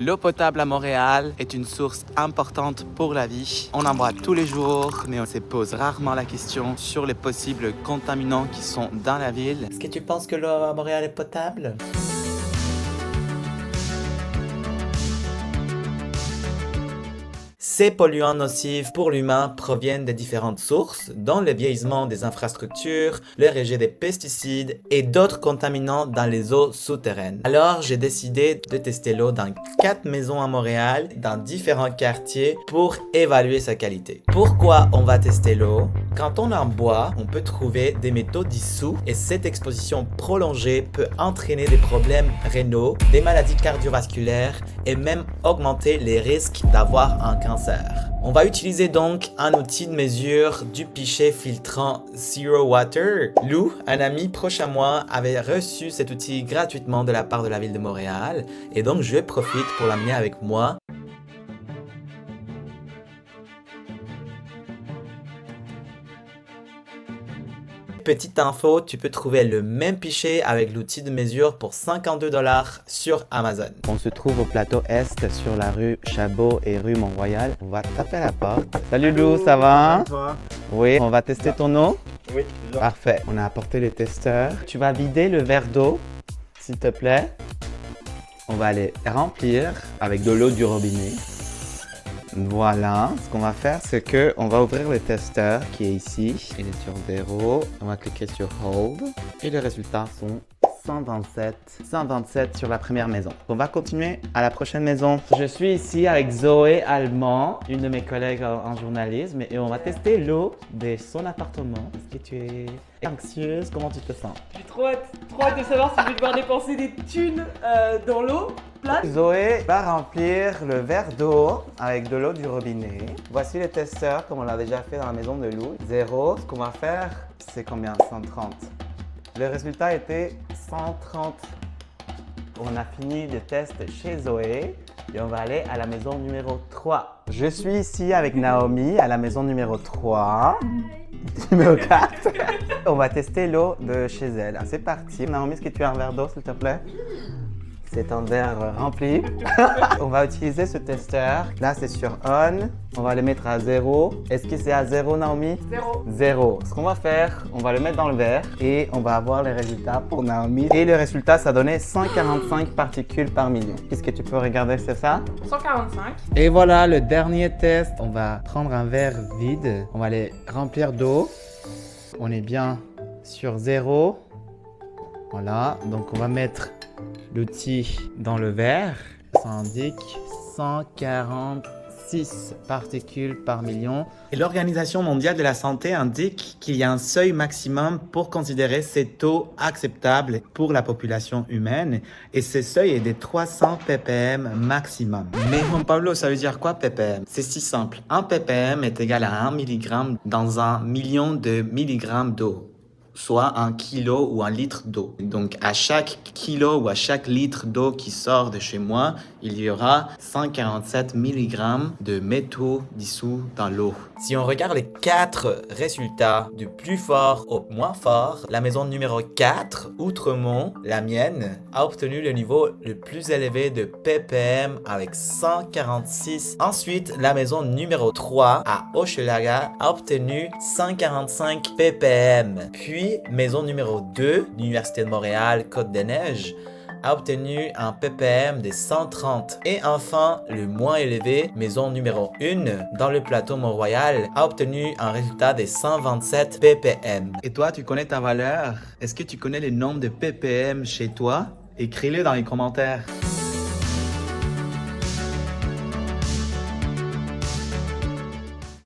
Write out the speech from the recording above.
L'eau potable à Montréal est une source importante pour la vie. On en boit tous les jours, mais on se pose rarement la question sur les possibles contaminants qui sont dans la ville. Est-ce que tu penses que l'eau à Montréal est potable? Ces polluants nocifs pour l'humain proviennent de différentes sources, dont le vieillissement des infrastructures, le rejet des pesticides et d'autres contaminants dans les eaux souterraines. Alors, j'ai décidé de tester l'eau dans 4 maisons à Montréal, dans différents quartiers, pour évaluer sa qualité. Pourquoi on va tester l'eau? Quand on en boit, on peut trouver des métaux dissous et cette exposition prolongée peut entraîner des problèmes rénaux, des maladies cardiovasculaires et même augmenter les risques d'avoir un cancer. On va utiliser donc un outil de mesure du pichet filtrant Zero Water. Lou, un ami proche à moi, avait reçu cet outil gratuitement de la part de la ville de Montréal et donc je profite pour l'amener avec moi. Petite info, tu peux trouver le même pichet avec l'outil de mesure pour 52 $ sur Amazon. On se trouve au plateau Est sur la rue Chabot et rue Mont-Royal. On va taper à la porte. Salut Lou, ça va? Toi? Oui, on va tester ton eau? Oui. Parfait. On a apporté les testeurs. Tu vas vider le verre d'eau, s'il te plaît. On va aller remplir avec de l'eau du robinet. Voilà, ce qu'on va faire, c'est que on va ouvrir le testeur qui est ici. Il est sur 0. On va cliquer sur Hold et les résultats sont 127 sur la première maison. On va continuer à la prochaine maison. Je suis ici avec Zoé Allemand, une de mes collègues en journalisme, et on va tester l'eau de son appartement. Est-ce que tu es anxieuse? Comment tu te sens? J'ai trop hâte de savoir si je vais devoir dépenser des thunes dans l'eau plate. Zoé va remplir le verre d'eau avec de l'eau du robinet. Voici le testeur comme on l'a déjà fait dans la maison de Lou. 0. Ce qu'on va faire, c'est combien? 130. Le résultat était 130. On a fini le test chez Zoé et on va aller à la maison numéro 3. Je suis ici avec Naomi à la maison numéro 3. Numéro 4. On va tester l'eau de chez elle. Ah, c'est parti. Naomi, est-ce que tu as un verre d'eau, s'il te plaît? C'est un verre rempli. On va utiliser ce testeur. Là, c'est sur On. On va le mettre à 0. Est-ce que c'est à 0, Naomi? 0. 0. Ce qu'on va faire, on va le mettre dans le verre et on va avoir les résultats pour Naomi. Et le résultat, ça donnait 145 particules par million. Qu'est-ce que tu peux regarder, c'est ça? 145. Et voilà le dernier test. On va prendre un verre vide. On va les remplir d'eau. On est bien sur 0. Voilà. Donc, on va mettre l'outil dans le verre. Ça indique 146 particules par million. Et l'Organisation mondiale de la santé indique qu'il y a un seuil maximum pour considérer cette eau acceptable pour la population humaine. Et ce seuil est de 300 ppm maximum. Mais Juan Pablo, ça veut dire quoi ppm? C'est si simple. Un ppm est égal à 1 mg dans 1 million de milligrammes d'eau, soit 1 kilo ou 1 litre d'eau. Donc, à chaque kilo ou à chaque litre d'eau qui sort de chez moi, il y aura 147 mg de métaux dissous dans l'eau. Si on regarde les 4 résultats du plus fort au moins fort, la maison numéro 4, Outremont, la mienne, a obtenu le niveau le plus élevé de ppm avec 146. Ensuite, la maison numéro 3 à Hochelaga a obtenu 145 ppm. Puis, maison numéro 2, l'Université de Montréal, Côte-des-Neiges, a obtenu un ppm de 130. Et enfin, le moins élevé, maison numéro 1, dans le plateau Mont-Royal, a obtenu un résultat de 127 ppm. Et toi, tu connais ta valeur? Est-ce que tu connais le nombre de ppm chez toi? Écris-le dans les commentaires.